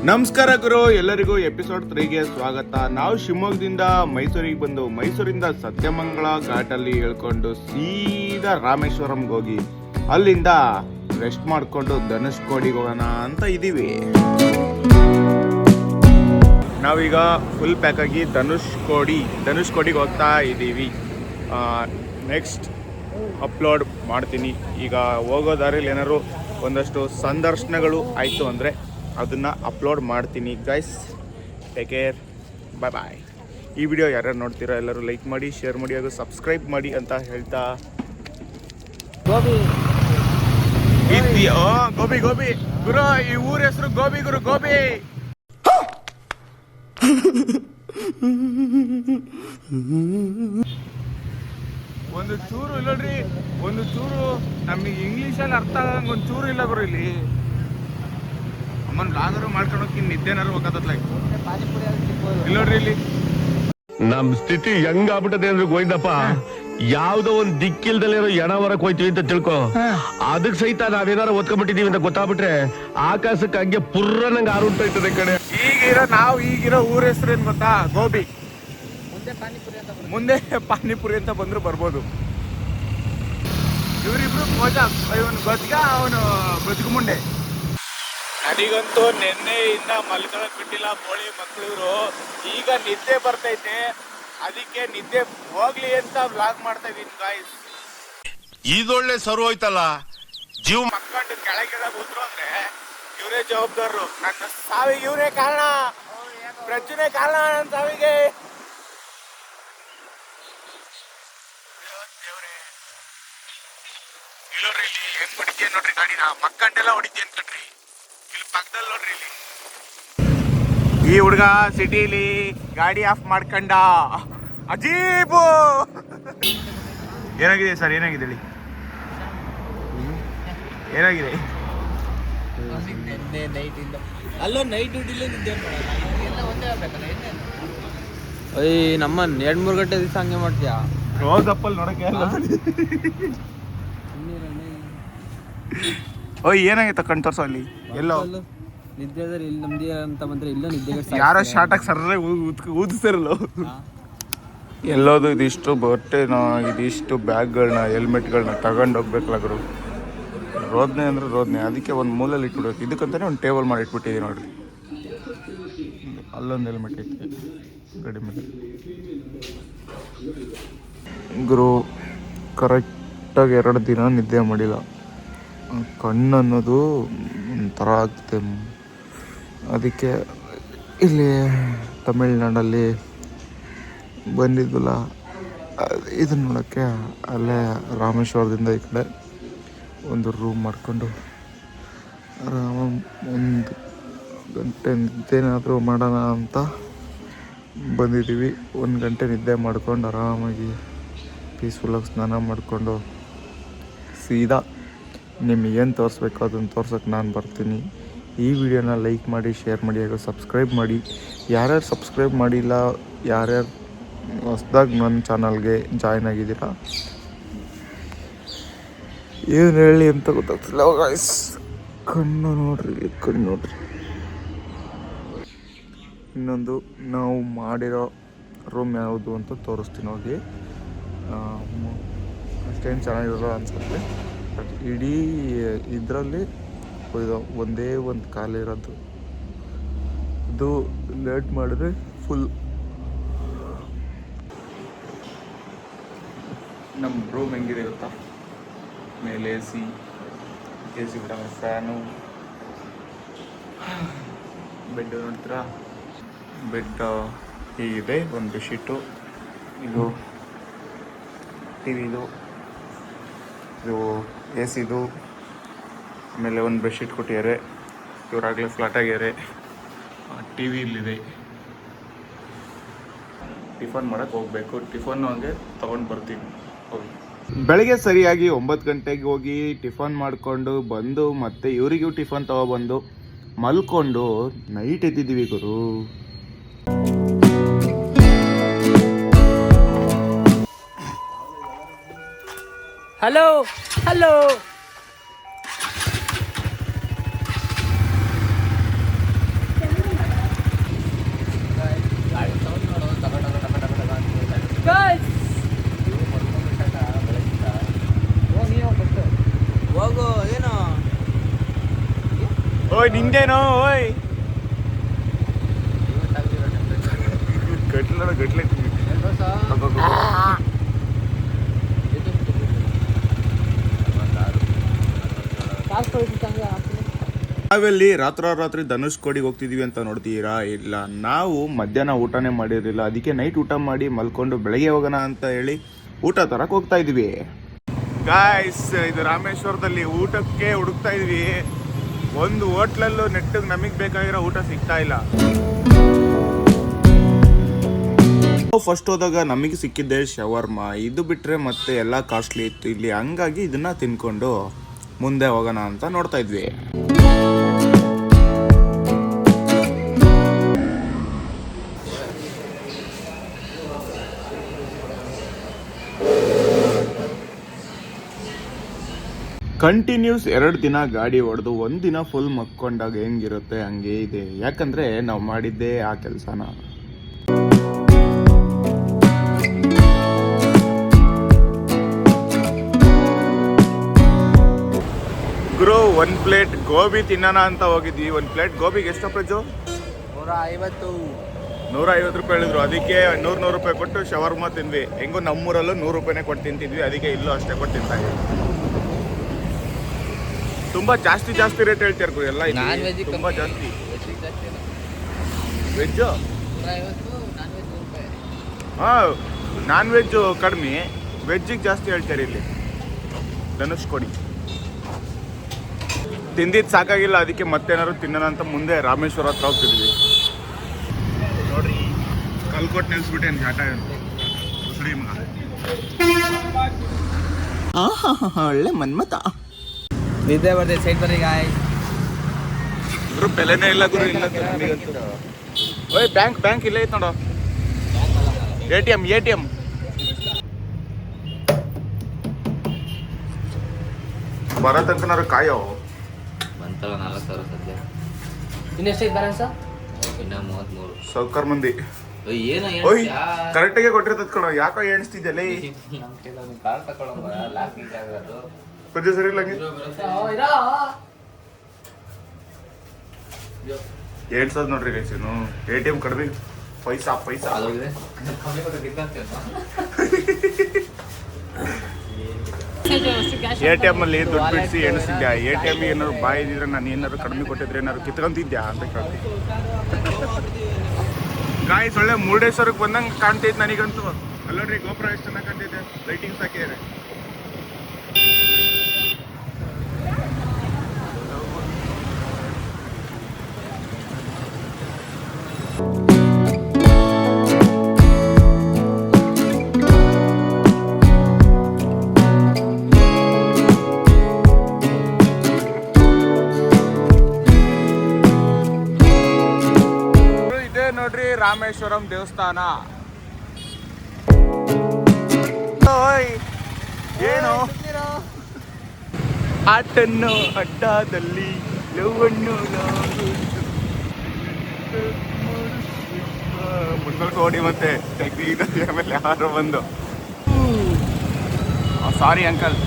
ನಮಸ್ಕಾರ ಗುರು, ಎಲ್ಲರಿಗೂ ಎಪಿಸೋಡ್ 3ಗೆ ಸ್ವಾಗತ. ನಾವು ಶಿವಮೊಗ್ಗದಿಂದ ಮೈಸೂರಿಗೆ ಬಂದು ಮೈಸೂರಿಂದ ಸತ್ಯಮಂಗಳ ಘಾಟಲ್ಲಿ ಇಳ್ಕೊಂಡು ಸೀದಾ ರಾಮೇಶ್ವರಂಗೆ ಹೋಗಿ ಅಲ್ಲಿಂದ ರೆಸ್ಟ್ ಮಾಡಿಕೊಂಡು ಧನುಷ್ಕೋಡಿಗೆ ಹೋಗೋಣ ಅಂತ ಇದ್ದೀವಿ. ನಾವೀಗ ಫುಲ್ ಪ್ಯಾಕ್ ಆಗಿ ಧನುಷ್ಕೋಡಿಗೆ ಹೋಗ್ತಾ ಇದ್ದೀವಿ. ನೆಕ್ಸ್ಟ್ ಅಪ್ಲೋಡ್ ಮಾಡ್ತೀನಿ. ಈಗ ಹೋಗೋ ದಾರಿಯಲ್ಲಿ ಏನಾದ್ರು ಒಂದಷ್ಟು ಸಂದರ್ಶನಗಳು ಆಯಿತು ಅಂದರೆ ಅದನ್ನು ಅಪ್ಲೋಡ್ ಮಾಡ್ತೀನಿ. ಗೈಸ್, ಟೇಕ್ ಕೇರ್, ಬಾಯ್ ಬಾಯ್. ಈ ವಿಡಿಯೋ ಯಾರ್ಯಾರು ನೋಡ್ತೀರಾ ಎಲ್ಲರೂ ಲೈಕ್ ಮಾಡಿ, ಶೇರ್ ಮಾಡಿ ಹಾಗೂ ಸಬ್ಸ್ಕ್ರೈಬ್ ಮಾಡಿ ಅಂತ ಹೇಳ್ತಾ ಗೋಬಿ ಗುರು, ಈ ಊರ ಹೆಸರು ಗೋಬಿ ಗುರು, ಗೋಬಿ. ಒಂದು ಚೂರು ಇಲ್ಲ ನೋಡ್ರಿ, ಒಂದು ಚೂರು ನಮಗೆ ಇಂಗ್ಲೀಷಲ್ಲಿ ಅರ್ಥ ಆಗಂಗೆ ಒಂದು ಚೂರು ಇಲ್ಲ ಗುರು. ಇಲ್ಲಿ ಅಮ್ಮನ್ ಲಾಗರು ಮಾಡ್ಕೊಂಡು ಹೋಗಿ ನಿದ್ದೆನಾರು ಹೋಗತ್ತಲ್ಲ ಇಲ್ಲ ನೋಡ್ರಿ. ಇಲ್ಲಿ ನಮ್ ಸ್ಥಿತಿ ಹೆಂಗಾಗ್ಬಿಟ್ಟದೆ ಅಂದ್ರೆ ಗೋವಿಂದಪ್ಪ, ಯಾವ್ದೋ ಒಂದ್ ದಿಕ್ಕಿಲ್ದಲ್ಲಿರೋ ಎಣವರಕ್ ಹೋಯ್ತೀವಿ ಅಂತ ತಿಳ್ಕೊ, ಅದಕ್ ಸಹಿತ ನಾವೇನಾರು ಒತ್ಕೊಂಡ್ಬಿಟ್ಟಿದೀವಿ ಅಂತ ಗೊತ್ತಾಗ್ಬಿಟ್ರೆ ಆಕಾಶಕ್ಕೆ ಹಂಗೆ ಪುರ್ರನಂಗೆ ಆರುಂಟೋಯ್ತದೆ ಕಡೆ. ಈಗಿರೋ ಊರ ಹೆಸರು ಏನ್ ಗೊತ್ತಾ? ಗೋಬಿ. ಮುಂದೆ ಪಾನಿಪುರಿ ಅಂತ ಬಂದ್ರು ಬರ್ಬೋದು. ಇವರಿಬ್ರು ಇವನು ಗಜ್ಗ, ಅವನು ಗಜ್ಗ ಮುಂಡೆ. ನನಗಂತೂ ನಿನ್ನೆಯಿಂದ ಮಲ್ಕೊಳಕ್ ಬಿಟ್ಟಿಲ್ಲ ಬೋಳಿ ಮಕ್ಕಳು. ಈಗ ನಿದ್ದೆ ಬರ್ತೈತೆ, ಅದಕ್ಕೆ ನಿದ್ದೆ ಹೋಗ್ಲಿ ಅಂತ ವ್ಲಾಗ್ ಮಾಡ್ತಾ ಇದೀನಿ ಗಾಯ್ಸ್. ಇದೊಳ್ಳೆ ಸರು ಹೋಯ್ತಲ್ಲ, ಜೀವ ಮಕ್ಕಂಡು ಕೆಳಗೆಳ ಕೂತ್ರು ಅಂದ್ರೆ ಇವರೇ ಜವಾಬ್ದಾರರು. ನನ್ನ ಸಾವಿಗೆ ಇವರೇ ಕಾರಣ, ಪ್ರಜ್ಜನೆ ಕಾರಣ ನನ್ನ ಸಾವಿಗೆ. ನೋಡ್ರಿ ಇಲ್ಲಿ ಹೆಂಗ್ ಹೊಡಿತೀಯ ನೋಡ್ರಿ ಗಾಡಿನ, ಮಕ್ಕಂಡೆಲ್ಲ ಹೊಡಿತೀಯ ಅನ್ಕಟ್ರಿ. ಇಲ್ಲಿ ಪಕ್ಕದಲ್ಲಿ ನೋಡ್ರಿ, ಇಲ್ಲಿ ಈ ಹುಡುಗ ಸಿಟಿಲಿ ಗಾಡಿ ಆಫ್ ಮಾಡ್ಕೊಂಡ. ಅಜೀಬು. ಏನಾಗಿದೆ ಸರ್? ಏನಾಗಿದೆ ಹೇಳಿ, ಏನಾಗಿದೆ? ನಮ್ಮ 2-3 ಗಂಟೆ ದಿವಸ ಹಂಗೆ ಮಾಡ್ತೀಯಾ? ರೋಸ್ ಅಪ್ಪಲ್ ನೋಡಕ್ಕೆ ಓಯ್ ಏನಾಗೈತ ಕಣ್ ತೋರ್ಸೋ. ಅಲ್ಲಿ ಎಲ್ಲೋ ನಿದ್ದೆ ಇಲ್ಲಿ ನಮ್ದಿ ಅಂತ ಬಂದ್ರೆ ಇಲ್ಲ ನಿದ್ದೆ ಯಾರೋ ಶಾರ್ಟಾಗಿ ಸರ್ರೆ ಊದಿಸ್ತಿರಲ್ಲ. ಎಲ್ಲೋದು ಇದಿಷ್ಟು ಬಟ್ಟೆನ, ಇದಿಷ್ಟು ಬ್ಯಾಗ್ಗಳನ್ನ, ಹೆಲ್ಮೆಟ್ಗಳನ್ನ ತಗೊಂಡು ಹೋಗ್ಬೇಕಲ್ಲ ಗುರು. ರೋದನೆ ಅಂದ್ರೆ ರೋದನೆ, ಅದಕ್ಕೆ ಒಂದು ಮೂಲೆಯಲ್ಲಿ ಇಟ್ಬಿಡ್ಬೇಕು. ಇದಕ್ಕಂತಾನೆ ಒಂದು ಟೇಬಲ್ ಮಾಡಿ ಇಟ್ಬಿಟ್ಟಿದ್ದೀವಿ ನೋಡ್ರಿ. ಅಲ್ಲೊಂದು ಹೆಲ್ಮೆಟ್ ಐತೆ ಗಾಡಿ ಮೇಲೆ. ಗುರು ಕರೆಕ್ಟಾಗಿ 2 ದಿನ ನಿದ್ದೆ ಮಾಡಿಲ್ಲ. ಕಣ್ಣು ಅನ್ನೋದು ಒಂಥರ ಆಗ್ತದೆ. ಅದಕ್ಕೆ ಇಲ್ಲಿ ತಮಿಳ್ನಾಡಲ್ಲಿ ಬಂದಿದ್ವಲ್ಲ, ಇದನ್ನ ನೋಡೋಕ್ಕೆ ಅಲ್ಲೇ ರಾಮೇಶ್ವರದಿಂದ ಈ ಕಡೆ ಒಂದು ರೂಮ್ ಮಾಡಿಕೊಂಡು ಒಂದು ಗಂಟೆ ನಿದ್ದೆನಾದರೂ ಮಾಡೋಣ ಅಂತ ಬಂದಿದ್ದೀವಿ. 1 ಗಂಟೆ ನಿದ್ದೆ ಮಾಡ್ಕೊಂಡು ಆರಾಮಾಗಿ ಪೀಸ್ಫುಲ್ಲಾಗಿ ಸ್ನಾನ ಮಾಡಿಕೊಂಡು ಸೀದಾ ನಿಮಗೇನು ತೋರಿಸ್ಬೇಕು ಅದನ್ನು ತೋರ್ಸೋಕ್ಕೆ ನಾನು ಬರ್ತೀನಿ. ಈ ವಿಡಿಯೋನ ಲೈಕ್ ಮಾಡಿ, ಶೇರ್ ಮಾಡಿ ಹಾಗೂ ಸಬ್ಸ್ಕ್ರೈಬ್ ಮಾಡಿ. ಯಾರ್ಯಾರು ಸಬ್ಸ್ಕ್ರೈಬ್ ಮಾಡಿಲ್ಲ, ಯಾರ್ಯಾರು ಹೊಸ್ದಾಗಿ ನನ್ನ ಚಾನಲ್ಗೆ ಜಾಯ್ನ್ ಆಗಿದ್ದೀರಾ, ಏನು ಹೇಳಿ ಅಂತ ಗೊತ್ತಾಗ್ತಿಲ್ಲ ಗಾಯ್ಸ್. ಕಣ್ಣು ನೋಡ್ರಿ, ಕಣ್ಣು ನೋಡ್ರಿ. ಇನ್ನೊಂದು ನಾವು ಮಾಡಿರೋ ರೂಮ್ ಯಾವುದು ಅಂತ ತೋರಿಸ್ತೀನಿ ಹೋಗಿ. ಅಷ್ಟೇನು ಚೆನ್ನಾಗಿರೋ ಅನ್ಸುತ್ತೆ, ಬಟ್ ಇಡೀ ಇದರಲ್ಲಿ ಒಂದೇ ಒಂದು ಕಾಲಿರೋದು. ಇದು ಲೇಟ್ ಮಾಡಿದ್ರೆ ಫುಲ್. ನಮ್ಮ ರೂಮ್ ಹೆಂಗಿದೆ ಗೊತ್ತಾ? ಮೇಲೆ ಎ ಸಿ ಬಿಡ, ಫ್ಯಾನು, ಬೆಡ್ ನೋಡ್ತೀರಾ? ಬೆಡ್ ಹೀಗಿದೆ, ಒಂದು ಬೆಡ್ಶೀಟು, ಇದು ಟಿ ವಿದು, ಇದು ಎ ಸಿದು, ಆಮೇಲೆ ಒಂದು ಬೆಡ್ಶೀಟ್ ಕೊಟ್ಟಿದ್ದಾರೆ. ಇವರಾಗಲೇ ಫ್ಲಾಟ್ ಆಗ್ಯಾರೆ. ಟಿ ವಿ ಇಲ್ಲಿದೆ. ಟಿಫನ್ ಮಾಡೋಕ್ಕೆ ಹೋಗಬೇಕು. ಟಿಫನ್ನು ಹಂಗೆ ತೊಗೊಂಡು ಬರ್ತೀನಿ. ಬೆಳಗ್ಗೆ ಸರಿಯಾಗಿ 9 ಗಂಟೆಗೆ ಹೋಗಿ ಟಿಫನ್ ಮಾಡಿಕೊಂಡು ಬಂದು ಮತ್ತೆ ಇವರಿಗೂ ಟಿಫನ್ ತೊಗೊಬಂದು ಮಲ್ಕೊಂಡು ನೈಟ್ ಎದ್ದಿದ್ದೀವಿ ಗುರು. ಹಲೋ ಹಲೋ ನಿಂದೇನೋ ಓಯ್ ಗಟ್ಲ ಗಟ್ಲೆ ನಾವೆಲ್ಲಿ ರಾತ್ರಿ ಧನುಷ್ಕೋಡಿಗೆ ಹೋಗ್ತಿದೀವಿ ಅಂತ ನೋಡ್ತೀರಾ? ಇಲ್ಲ, ನಾವು ಮಧ್ಯಾಹ್ನ ಊಟನೇ ಮಾಡಿರಲಿಲ್ಲ, ಅದಕ್ಕೆ ನೈಟ್ ಊಟ ಮಾಡಿ ಮಲ್ಕೊಂಡು ಬೆಳಗ್ಗೆ ಹೋಗೋಣ ಅಂತ ಹೇಳಿ ಊಟ ತರಕ್ ಹೋಗ್ತಾ ಇದೀವಿ. ಗಾಯ್ಸ್, ಇದು ರಾಮೇಶ್ವರದಲ್ಲಿ ಊಟಕ್ಕೆ ಹುಡುಕ್ತಾ ಇದೀವಿ. ಒಂದು ಹೋಟ್ಲಲ್ಲೂ ನೆಟ್ಟಿಗೆ ನಮಗೆ ಬೇಕಾಗಿರೋ ಊಟ ಸಿಗ್ತಾ ಇಲ್ಲ. ಫಸ್ಟ್ ಹೋದಾಗ ನಮಗೆ ಸಿಕ್ಕಿದ್ದೆ ಶವರ್ಮಾ. ಇದು ಬಿಟ್ರೆ ಮತ್ತೆ ಎಲ್ಲ ಕಾಸ್ಟ್ಲಿ ಇತ್ತು ಇಲ್ಲಿ, ಹಂಗಾಗಿ ಇದನ್ನ ತಿನ್ಕೊಂಡು ಮುಂದೆ ಹೋಗೋಣ ಅಂತ ನೋಡ್ತಾ ಇದ್ವಿ. ಕಂಟಿನ್ಯೂಸ್ 2 ದಿನ ಗಾಡಿ ಹೊಡೆದು 1 ದಿನ ಫುಲ್ ಮಕ್ಕೊಂಡಾಗ ಹೆಂಗಿರುತ್ತೆ ಹಂಗೆ ಇದೆ. ಯಾಕಂದ್ರೆ ನಾವು ಮಾಡಿದ್ದೇ ಆ ಕೆಲಸನ. ಗುರು, 1 ಪ್ಲೇಟ್ ಗೋಬಿ ತಿನ್ನೋಣ ಅಂತ ಹೋಗಿದ್ವಿ. 1 ಪ್ಲೇಟ್ ಗೋಬಿಗೆ ಎಷ್ಟು ಪ್ರೈಸು? 150 ರೂಪಾಯಿ ಹೇಳಿದ್ರು. ಅದಕ್ಕೆ 100 ರೂಪಾಯಿ ಕೊಟ್ಟು ಶವರ್ಮಾ ತಿಂದ್ವಿ. ಹೆಂಗೋ ನಮ್ಮೂರಲ್ಲೂ 100 ರೂಪಾಯಿನೇ ಕೊಟ್ಟು ತಿಂತಿದ್ವಿ, ಅದಕ್ಕೆ ಇಲ್ಲೂ ಅಷ್ಟೇ ಕೊಟ್ಟು ತಿಂತಾ ಇದ್ವಿ. ತುಂಬಾ ಜಾಸ್ತಿ ರೇಟ್ ಹೇಳ್ತಾರೆ ಗುರು ಎಲ್ಲ. ತುಂಬಾ ಜಾಸ್ತಿ. ವೆಜ್ಜು ನಾನ್ ವೆಜ್ಜು ಕಡಿಮೆ, ವೆಜ್ಜಿಗೆ ಜಾಸ್ತಿ ಹೇಳ್ತಾರೆ ಇಲ್ಲಿ ಧನುಷ್ಕೋಡಿ. ತಿಂದಿದ್ದು ಸಾಕಾಗಿಲ್ಲ, ಅದಕ್ಕೆ ಮತ್ತೇನಾದ್ರು ತಿನ್ನೋಣ ಅಂತ ಮುಂದೆ ರಾಮೇಶ್ವರ ಹತ್ರ ಹೋಗ್ತಿದ್ವಿ. ನೋಡ್ರಿ, ಕಲ್ಕೊಟ್ಟು ನಿಲ್ಸ್ಬಿಟ್ಟೆ ಆಟ ಮುಸ್ಲಿಂ ಮಗ. ಒಳ್ಳೆ ಮನ್ಮತ. ನಿದ್ದೆ ಬರ್ದೆ, ಸೈಡ್ ಬರ್ರಿ ಗಾಯ್ಸ್. ಗುರು ಬೆಲೆನೇ ಇಲ್ಲ ಗುರು, ಇಲ್ಲ ಓಯ್. ಬ್ಯಾಂಕ್ ಇಲ್ಲೇ ಐತೆ ನೋಡು. ಎ.ಟಿ.ಎಂ ಬರೋ ತನಕ ಕಾಯೋ. ಬಂತಲ್ಲ 4,000 ಸದ್ಯ. ಇನ್ನೆಷ್ಟೈತೆ ಬ್ಯಾಲೆನ್ಸ್? ಇನ್ನ 33. ಸೌಕರ್ ಮಂದಿ. ಏನು ಓಯ್, ಕರೆಕ್ಟಾಗೆ ಕೊಟ್ಟಿರ್ತದ ಕಣೋ. ಯಾಕೋ ಎಣಿಸ್ತಿದ್ದಲ್ಲ ಕಾರ್ ತಗೊಳ್ಳೋ ಲಾಕ್ ಆಗೋದು ಪದ್ಯ ಸರಿ ಇಲ್ಲ. ಏಳ್ಸೋದು ನೋಡ್ರಿ ಗೈಸೇನು. ಎ.ಟಿ.ಎಂ ಕಡಿಮೆ ಪೈಸಾ ಎ.ಟಿ.ಎಂ ಅಲ್ಲಿ ದುಡ್ಡು ಬಿಡಿಸಿ ಎಣಿಸಿದ್ಯಾ? ಎ.ಟಿ.ಎಂ ಏನಾದ್ರು ಬಾಯಿ ಇದ್ರೆ ನಾನು ಏನಾದ್ರು ಕಡಿಮೆ ಕೊಟ್ಟಿದ್ರೆ ಏನಾದ್ರು ಕಿತ್ಕೊಂತಿದ್ಯಾ ಅಂತ ಕೇಳ್ತಿ. ಗಾಯ್ಸ್, ಒಳ್ಳೆ ಮುರುಡೇಶ್ವರಕ್ಕೆ ಬಂದಂಗೆ ಕಾಣ್ತೈತೆ ನನಗಂತೂ. ಅಲ್ಲೋಡ್ರಿ, ಗೋಪುರ ಎಷ್ಟು ಚೆನ್ನಾಗಿ ಕಾಣ್ತೈತೆ, ಲೈಟಿಂಗ್ಸ್ ಹಾಕಿದ್ದಾರೆ. ನೋಡ್ರಿ, ರಾಮೇಶ್ವರಂ ದೇವಸ್ಥಾನ. ಏನು ಆಟನ್ನು ಅಡ್ಡದಲ್ಲಿ ಲವ್ವನ್ನು ಮುಂದಕ್ಕೆ ಓಡಿ ಮತ್ತೆ ಆಮೇಲೆ ಯಾರು ಬಂದು ಸಾರಿ ಅಂಕಲ್.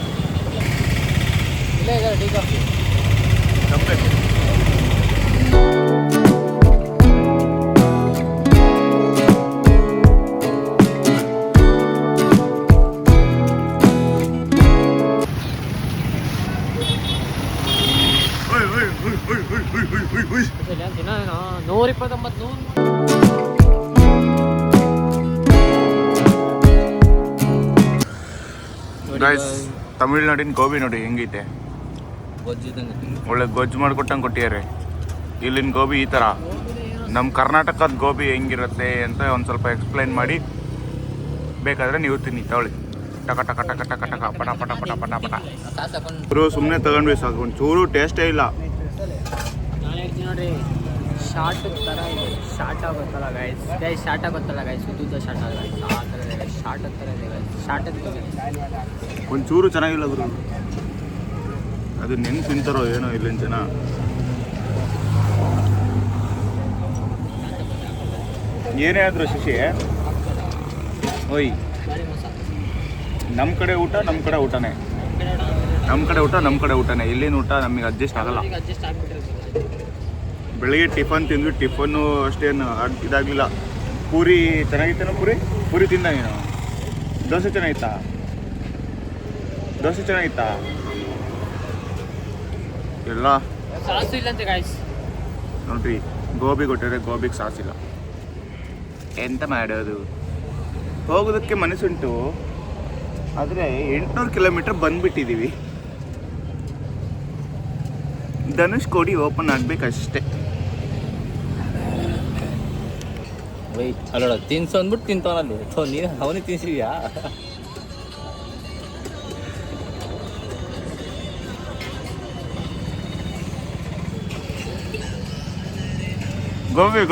ಗೈಸ್, ತಮಿಳ್ನಾಡಿನ ಗೋಬಿ ನೋಡಿ ಹೆಂಗೈತೆ. ಒಳ್ಳೆ ಗೊಜ್ಜು ಮಾಡ್ಕೊಟ್ಟಂಗೆ ಕೊಟ್ಟಿದ್ದಾರೆ. ಇಲ್ಲಿನ ಗೋಬಿ ಈ ಥರ. ನಮ್ಮ ಕರ್ನಾಟಕದ ಗೋಬಿ ಹೆಂಗಿರುತ್ತೆ ಅಂತ ಒಂದು ಸ್ವಲ್ಪ ಎಕ್ಸ್ಪ್ಲೈನ್ ಮಾಡಿ, ಬೇಕಾದರೆ ನೀವು ತಿನ್ನಿ. ತಗೊಳ್ಳಿ. ಟಕ ಟಕ ಟಕ ಟಕ ಟಕ ಪಟ ಪಟ ಪಟ ಪಟ ಪಟ. ಇವರು ಸುಮ್ಮನೆ ತಗೊಂಡ್ವಿ ಸಾಕು, ಒಂಚೂರು ಟೇಸ್ಟೇ ಇಲ್ಲ. ನೋಡ್ರಿ, ಶಾರ್ಟ್ ಥರ ಇದೆ. ಶಾರ್ಟ್ ಆಗುತ್ತಲ್ಲ ಗೈಸ್, ಶಾರ್ಟ್ ಆಗುತ್ತಲ್ಲ ಗೈಸ್, ಉದ್ದ ಶಾರ್ಟ್ ಆಗ ಆ ಥರ ಇದೆ. ಶಾರ್ಟ್ ಥರ ಇದೆ ಗೈಸ್, ಶಾರ್ಟ್ ಒಂಚೂರು ಚೆನ್ನಾಗಿಲ್ಲ ಗುರು. ಅದು ನೆನ್ ತಿಂತಾರೋ ಏನೋ ಇಲ್ಲಿನ ಜನ. ಏನೇ ಆದರೂ ಶಶಿ, ಓಯ್, ನಮ್ಮ ಕಡೆ ಊಟ ನಮ್ಮ ಕಡೆ ಊಟನೇ. ಇಲ್ಲಿನ ಊಟ ನಮಗೆ ಅಡ್ಜಸ್ಟ್ ಆಗಲ್ಲ. ಬೆಳಗ್ಗೆ ಟಿಫನ್ ತಿಂದ್ವಿ. ಟಿಫನ್ನು ಅಷ್ಟೇನು ಇದಾಗಲಿಲ್ಲ. ಪೂರಿ ಚೆನ್ನಾಗಿತ್ತೇನೋ? ಪೂರಿ ತಿಂದ ನೀನು? ದೋಸೆ ಚೆನ್ನಾಗಿತ್ತಾ? ಎಲ್ಲ ಸಾಸು ಇಲ್ಲಂತೆ ಗಾಯ್ಸ್. ನೋಡ್ರಿ, ಗೋಬಿ ಕೊಟ್ಟಿದ್ರೆ ಗೋಬಿಗೆ ಸಾಸಿಲ್ಲ. ಎಂತ ಮಾಡೋದು? ಹೋಗೋದಕ್ಕೆ ಮನಸ್ಸುಂಟು, ಆದರೆ 800 ಕಿಲೋಮೀಟರ್ ಬಂದ್ಬಿಟ್ಟಿದ್ದೀವಿ. ಧನುಷ್ಕೋಡಿ ಓಪನ್ ಆಗಬೇಕಷ್ಟೇ. ವೈಟ್ ಅಲ್ಲೋಡ ತಿನ್ಸು ಅಂದ್ಬಿಟ್ಟು ತಿಂತವನಲ್ಲಿ ನೀನು ಅವನಿಗೆ ತಿನ್ಸಿದ್ಯಾ? ಗೋಬಿ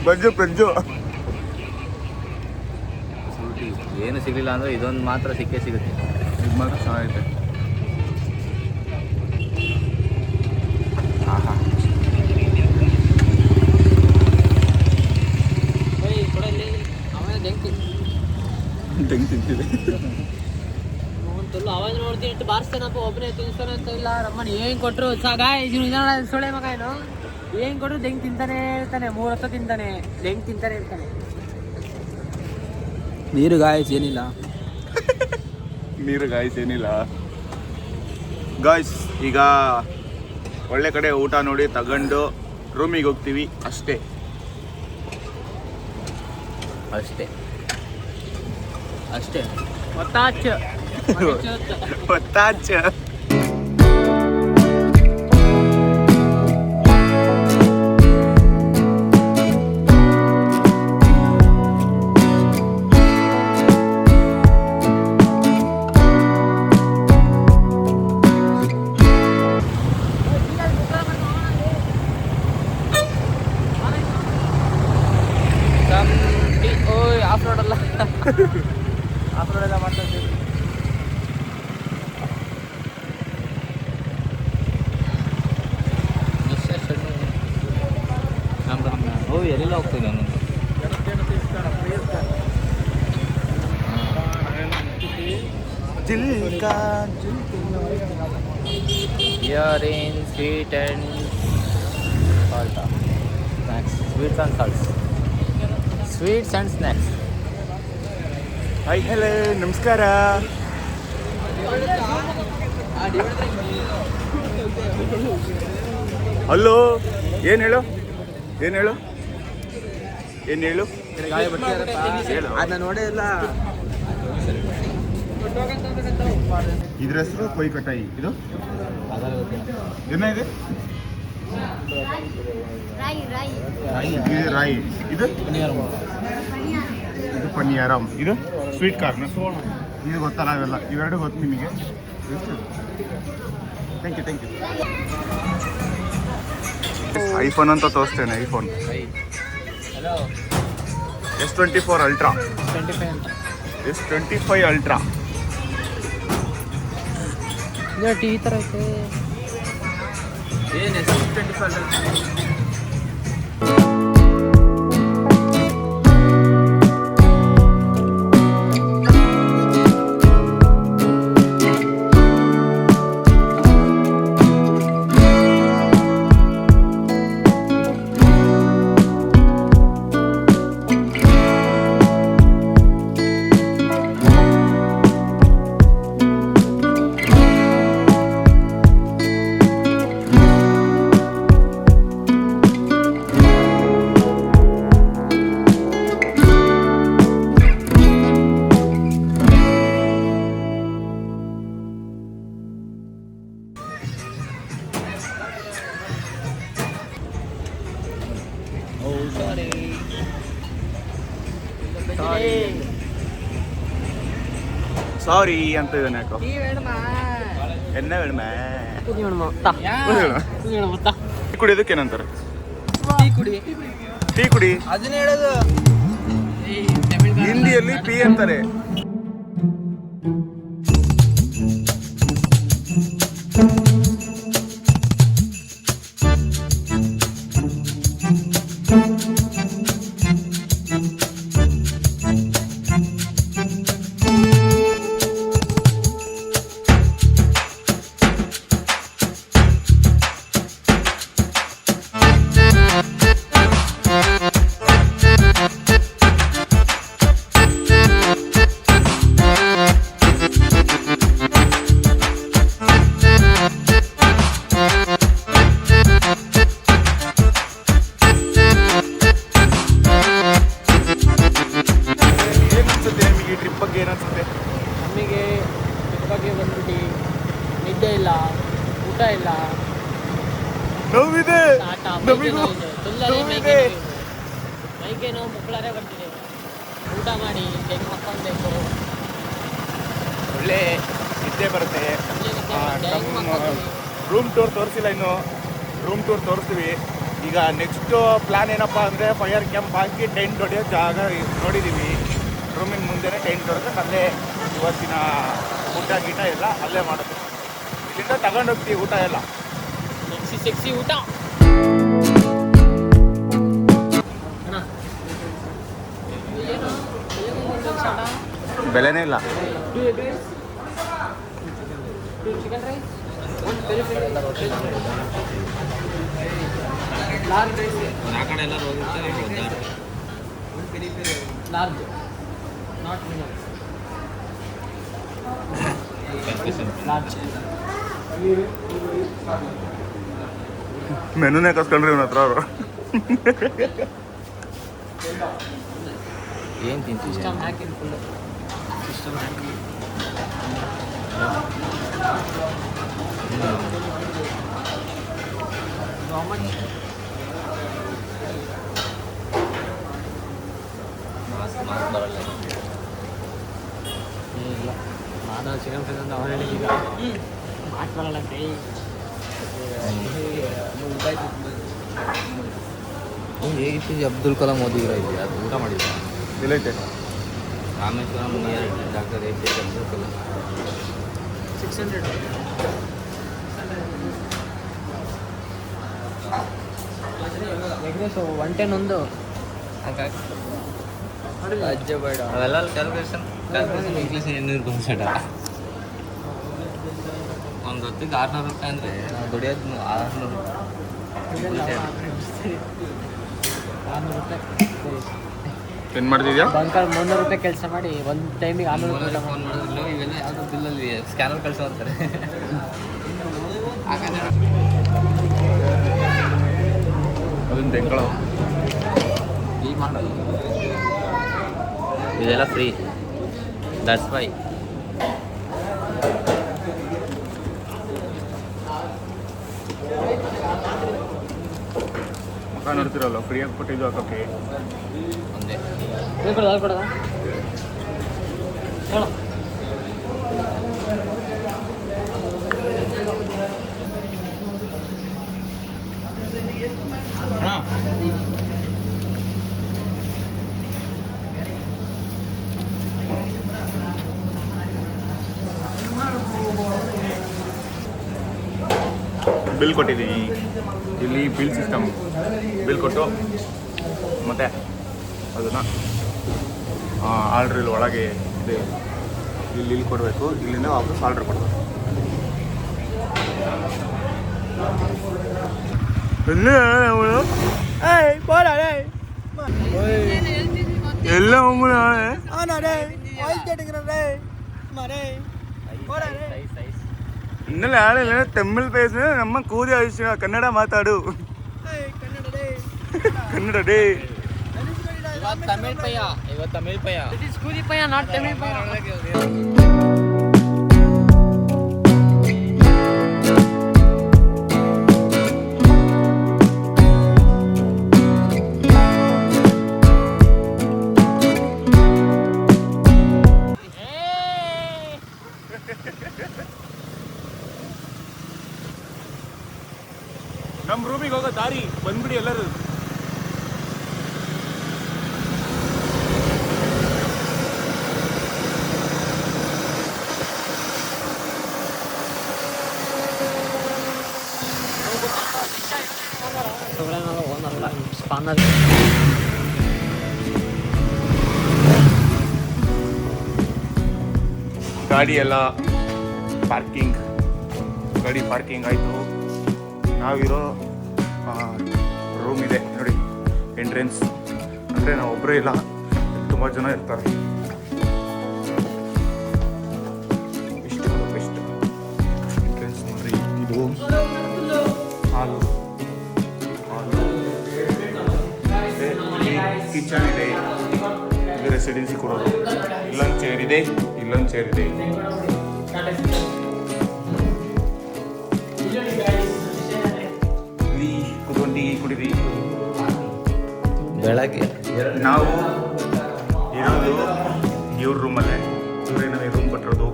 ಬಜ್ಜು ಏನು ಸಿಗಲಿಲ್ಲ ಅಂದ್ರೆ ಇದೊಂದು ಮಾತ್ರ ಸಿಕ್ಕೇ ಸಿಗುತ್ತೆ. ಇದು ಮಾತ್ರ ಚೆನ್ನಾಗೈತೆ. ಆಹಾ, ತೆಂಗ್ ತಿಂತಿದೆ. ಅವಾಗ ನೋಡ್ತೀನಿ ಇಟ್ಟು ಬಾರಿಸ್ತಾನಪ್ಪ, ಒಬ್ಬನೇ ತಿನ್ಸ್ತಾನೆ ಅಂತ ಇಲ್ಲ. ರಮ್ಮನ್ ಏನ್ ಕೊಟ್ರು ಸೊಳೆ ಮಗ ಏನು ಏನ್ ಕೊಟ್ರು ದೆಂಗ್ ತಿಂತಾನೆ ಇರ್ತಾನೆ. 3 ಹೊತ್ತು ತಿಂತಾನೆ, ದೆಂಗ್ ತಿಂತಾನೆ ಇರ್ತಾನೆ. ನೀರು ಗಾಯಸ್ ಏನಿಲ್ಲ. ಗಾಯ್ಸ್ ಈಗ ಒಳ್ಳೆ ಕಡೆ ಊಟ ನೋಡಿ ತಗೊಂಡು ರೂಮಿಗೆ ಹೋಗ್ತೀವಿ ಅಷ್ಟೇ. ಒತ್ತಾಚ ಆಫ್ ರೋಡ್ ಅಲ್ಲ, ಆಫ್ ರೋಡ್ ಎಲ್ಲ ಮಾಡ್ತಾ ಇದ್ದೀವಿ. ಎಲ್ಲೆಲ್ಲ ಹೋಗ್ತೀನಿ ನಾನು. Here in sweet and salt snacks, sweets and salts, sweets and snacks. Hi, hello, ನಮಸ್ಕಾರ. ಹಲೋ, ಏನು ಹೇಳು? ಅದನ್ನ ನೋಡೇ ಇಲ್ಲ. ಇದ್ರ ಹೆಸರು ಕೊಯ್ಕಟಾಯಿ. ಇದು ಏನಿದೆ? ರಾಯಿ. ಇದು ಪನಿಯಾರಮ್. ಇದು ಸ್ವೀಟ್ ಕಾರ್ನ್. ಇದು ಗೊತ್ತಲ್ಲ ಅವೆಲ್ಲ. ಇವೆರಡು ಗೊತ್ತು ನಿಮಗೆ? Thank you. ಐಫೋನ್ ಅಂತ ತೋರಿಸ್ತೇನೆ. IPhone S24 ultra. S25 ultra. T V ಥರ ಐತೆ. ಏನು S25 ಸಾರಿ ಅಂತ ಇದ್ದಾನೆ ಯಾಕೋ. ಎನ್ನ ಬೇಡಮ್ಮ. ಕುಡಿಯೋದಕ್ಕೆ ಏನಂತಾರೆ? ಟೀ ಕುಡಿ. ಅದನ್ನ ಹೇಳೋದು ಹಿಂದಿಯಲ್ಲಿ ಪಿ ಅಂತಾರೆ. ನೋವಿದೆ ಟಾಟಾ ನಮಿಗೂ ನೋವಿದೆ. ಮೈಗೆ ನೋವು ಮುಕ್ಕಳರೆ ಬರ್ತಿದೆ. ಊಟ ಮಾಡಿ ಹೆಂಗೆ ಮಕ್ಕೊಳ್ಬೇಕು ಒಳ್ಳೆ ನಿದ್ದೆ ಬರುತ್ತೆ. ಹೆಂಗೆ ಮಕ್ಕೊಳ್ತೀವಿ. ರೂಮ್ ಟೂರ್ ತೋರಿಸಿಲ್ಲ ಇನ್ನು, ರೂಮ್ ಟೂರ್ ತೋರಿಸ್ತೀವಿ. ಈಗ ನೆಕ್ಸ್ಟ್ ಪ್ಲಾನ್ ಏನಪ್ಪ ಅಂದರೆ ಫೈರ್ ಕ್ಯಾಂಪ್ ಹಾಕಿ ಟೆಂಟ್ ಹೊಡೆಯೋ ಜಾಗ ನೋಡಿದ್ದೀವಿ. ರೂಮಿನ ಮುಂದೆನೇ ಟೆಂಟ್ ಹೊಡೆದ್ರೆ ಅಲ್ಲೇ ಇವತ್ತಿನ ಊಟ ಗೀಟ ಎಲ್ಲ ಅಲ್ಲೇ ಮಾಡೋದು. ಇಲ್ಲಿಂದ ತಗೊಂಡೋಗ್ತೀವಿ ಊಟ ಎಲ್ಲ. ಸೆಕ್ಸಿ ಊಟ ಬೆಲೆನೇ ಇಲ್ಲ. ಚಿಕನ್ ರೈಸ್ ಒಂದು ಪೆರಿ ಪೆರಿ ಲಾರ್ಜ್ ರೈಸ್ ಆ ಕಡೆ ಎಲ್ಲ ಹೋಗಿರ್ತಾರೆ ಒಂದು ಪೆರಿ ಪೆರಿ ಲಾರ್ಜ್ ನಾಟ್ ಮಿನಲ್ ಲಾರ್ಜ್ ಮೆನುನೇ ಕಸ್ಕೊಂಡ್ರಿ ಇವನ ಹತ್ರ ಅವರು. ಏನು ತಿಂತೀವಿ system hacking full system hacking ಬರಲ್ಲ ಇಲ್ಲ ನಾನು ಚಿಕನ್ ಫ್ರೈ ಅಂತ ಅವನು ಹೇಳಿದ್ದೀಗ ಮಾತು ಬರಲ್ಲ ಕೈ ಹೇಗಿತ್ತು ಅಬ್ದುಲ್ ಕಲಾಂ ಓದಿರೋ ಇಲ್ಲಿ ಅದು ಊಟ ಮಾಡಿದ್ದೆ ಎಲ್ಲೈತೆ Rameswaram near doctor A P J Abdul Kalam 600 ಎಗ್ರೆಸ್ 110 ಒಂದು ಅಜ್ಜ ಬೇಡ ಅವೆಲ್ಲ ಕ್ಯಾಲ್ಕುಲೇಷನ್ ಇಂಗ್ಲೀಷ್ ಏನು ಗೊಂಸಾಟ ಒಂದು ಹೊತ್ತಿಗೆ 600 ರೂಪಾಯಿ ಅಂದರೆ ನಾವು ದುಡಿಯೋದು 600 600 ರೂಪಾಯಿ ಏನು ಮಾಡ್ತಿದ್ಯಾ? ಬಂಕರ್ 300 ರೂಪಾಯಿ ಕೆಲಸ ಮಾಡಿ ಒಂದು ಟೈಮಿಗೆ 600 ರೂಪಾಯಿ ಫೋನ್ ಮಾಡಿದ್ರು ಇವೆಲ್ಲ ಯಾವುದೋ ಬಿಲ್ಲಲ್ಲಿ ಸ್ಕ್ಯಾನರ್ ಕಳಿಸೋ ಅಂತಾರೆ ಅದನ್ನ ತೆಂಕಳ ಈ ಮಾಡೋದು ಇದೆಲ್ಲ ಫ್ರೀ ದಟ್ಸ್ ವೈ ಮುಖ ನೋಡ್ತಿರಲ್ಲ ಫ್ರೀಯಾಗಿ ಕೊಟ್ಟಿದ್ದು ಹಾಕೋಕ್ಕೆ. ಒಂದೇ ಕೊಡೋದ ಹೇಳೋ ಬಿಲ್ ಕೊಟ್ಟಿದ್ದೀವಿ. ಇಲ್ಲಿ ಬಿಲ್ ಸಿಸ್ಟಮ್ ಬಿಲ್ ಕೊಟ್ಟು ಮತ್ತು ಅದನ್ನು ಆರ್ಡ್ರ್ ಇಲ್ಲಿ ಒಳಗೆ ಇದೆ, ಇಲ್ಲಿ ಕೊಡಬೇಕು. ಇಲ್ಲಿಂದ ವಾಪಸ್ ಆರ್ಡ್ರ್ ಕೊಡಬೇಕು. ಎಲ್ಲ ಇನ್ನೆಲ್ಲ ಆಳಿಲ್ಲ ತಮಿಳ್ ಪೇಸ್ ನಮ್ಮ ಕೂದಿ ಆಯುಷ್ಯ ಕನ್ನಡ ಮಾತಾಡು. ಕನ್ನಡ ಡೇ ತಮಿಳ್ ಪಯ್ಯ ಇವತ್ತು ತಮಿಳ್ ಪಯ್ಯ ಇಟ್ ಇಸ್ ಕೂದಿ ಪಯ್ಯ ನಾಟ್ ತಮಿಳ್ ಪಯ್ಯ. ನಮ್ಮ ರೂಮಿಗೆ ಹೋಗೋ ದಾರಿ ಬಂದ್ಬಿಡಿ ಎಲ್ಲರೂ. ಸ್ಪಾನರ್ ಗಾಡಿ ಎಲ್ಲ ಪಾರ್ಕಿಂಗ್, ಗಾಡಿ ಪಾರ್ಕಿಂಗ್ ಆಯಿತು. ನಾವಿರೋ ರೂಮ್ ಇದೆ ನೋಡಿ ಎಂಟ್ರೆನ್ಸ್. ಅಂದರೆ ನಾವು ಒಬ್ಬರೇ ಇಲ್ಲ, ತುಂಬ ಜನ ಇರ್ತಾರೆ. ಇಷ್ಟು ಬೆಸ್ಟ್ ಎಂಟ್ರೆನ್ಸ್ ನೋಡ್ರಿ. ಇದು ಹಾಲು, ಕಿಚನ್ ಇದೆ, ಇದು ರೆಸಿಡೆನ್ಸಿ ಕೊಡೋದು. ಇಲ್ಲೊಂದು ಚೇರ್ ಇದೆ, ಇಲ್ಲೊಂದು ಚೇರ್ ಇದೆ. ಇಲ್ಲಿ ಬೆಳಗ್ಗೆ ನಾವು ಇರೋದು ಇವ್ರ ರೂಮಲ್ಲೇ. ಇವರೇ ನಮಗೆ ರೂಮ್ ಕೊಟ್ಟಿರೋದು.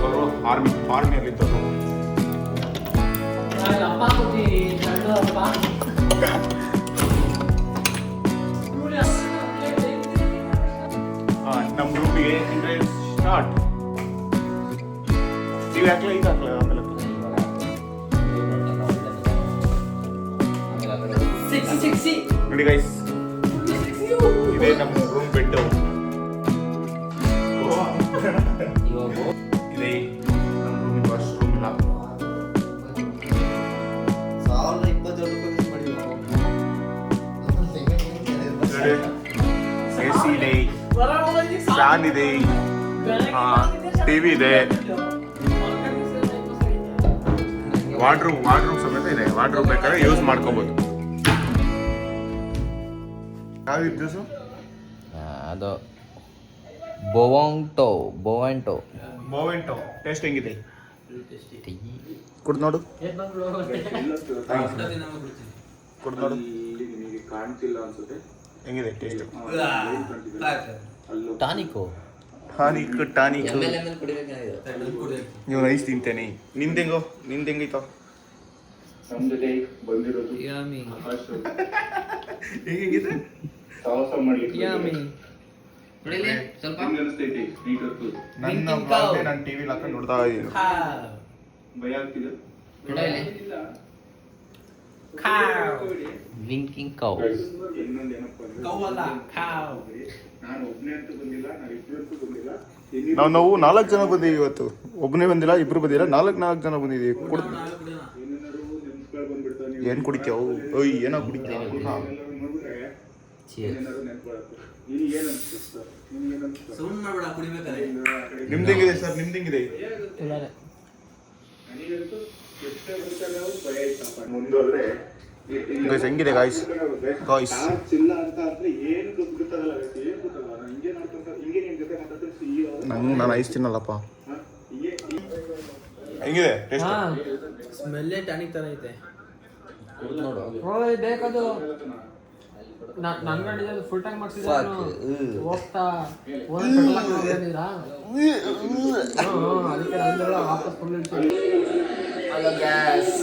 ಅವರು ಆರ್ಮಿಯಲ್ಲಿದ್ದವರು. ನಮ್ಮ ರೂಮಿಗೆ ಎಂಟ್ರೆನ್ಸ್ ಸ್ಟಾರ್ಟ್. ನೀವು ಹಾಕ್ಲ ಈಗ ಹಾಕ್ಲ ಆಮೇಲೆ ನೋಡಿ ಗೈಸ್, ಇದೇ ನಮ್ಮ ರೂಮ್ ಬೆಡ್. ಇದೆ ನಮ್ಮ ರೂಮಿನ ವಾಶ್ರೂಮ್ ಇಲ್ಲ. AC ಇದೆ, ಫ್ಯಾನ್ ಇದೆ, ಟಿವಿ ಇದೆ, ವಾರ್ಡ್ರೂಮ್ ಸಮೇತ ಇದೆ. ವಾರ್ಡ್ರೂಮ್ ಬೇಕಾದ್ರೆ ಯೂಸ್ ಮಾಡ್ಕೋಬಹುದು. ಯಾವ ಜ್ಯೂಸು? ಅದು ಬೋವೆಂಟೋ ಟೇಸ್ಟ್ ಹೆಂಗಿದೆ? ಕುಡ್ದು ನೋಡು. ಕುಡ್ದು ನೋಡು. ಕಾಣ್ತಿಲ್ಲ ಅನ್ಸುತ್ತೆ. ಹೆಂಗಿದೆ ಟೇಸ್ಟ್? ಟಾನಿಕ್ ನೀವು ರೈಸ್ ತಿಂತೇನೆ. ನಿಂದೆಂಗೈತೋ? ಬಂದಿರೋದು ಹೇಗಿದೆ? ಸಾಹಸ ಮಾಡ್ಲಿಕ್ಕೆ ನಾನು ಟಿವಿ ಹಾಕೊಂಡು ನೋಡ್ತಾ ಇದ್ದೀನಿ. ಭಯ ಆಗ್ತಿದೆ. ವಿಂಕಿಂಗ್ ಕೌ. ನಾವು 4 ಜನ ಬಂದೀವಿ ಇವತ್ತು. ಒಬ್ಬನೇ ಬಂದಿಲ್ಲ, ಇಬ್ರು ಬಂದಿಲ್ಲ, 4 ಜನ ಬಂದಿದ್ದೀವಿ. ಏನ್ ಕುಡಿತೇವು? ಏನೋ ಕುಡಿತೇವೆ. ನಿಮ್ದೆಂಗಿದೆ ಸರ್? ನಿಮ್ದೆಂಗಿದೆ? ಹೆಂಗಿದೆ ಗಾಯ್ಸ್? ನಾನು ಐಸ್ ತಿನ್ನಲ್ಲಪ್ಪ. ಹೆಂಗಿದೆ ಟೇಸ್ಟ್? ಸ್ಮೆಲ್ಲೇ ಟಾನಿಕ್ ತರ ಐತೆ. ನೋಡು ಬೇಕದು ನನ್ನ ಫುಲ್ ಟ್ಯಾಂಕ್ ಮಾಡ್ಸಿದ್ರು ಹೋಗ್ತಾ ಅದಕ್ಕೆ ವಾಪಸ್ ಫುಲ್. Hello gas.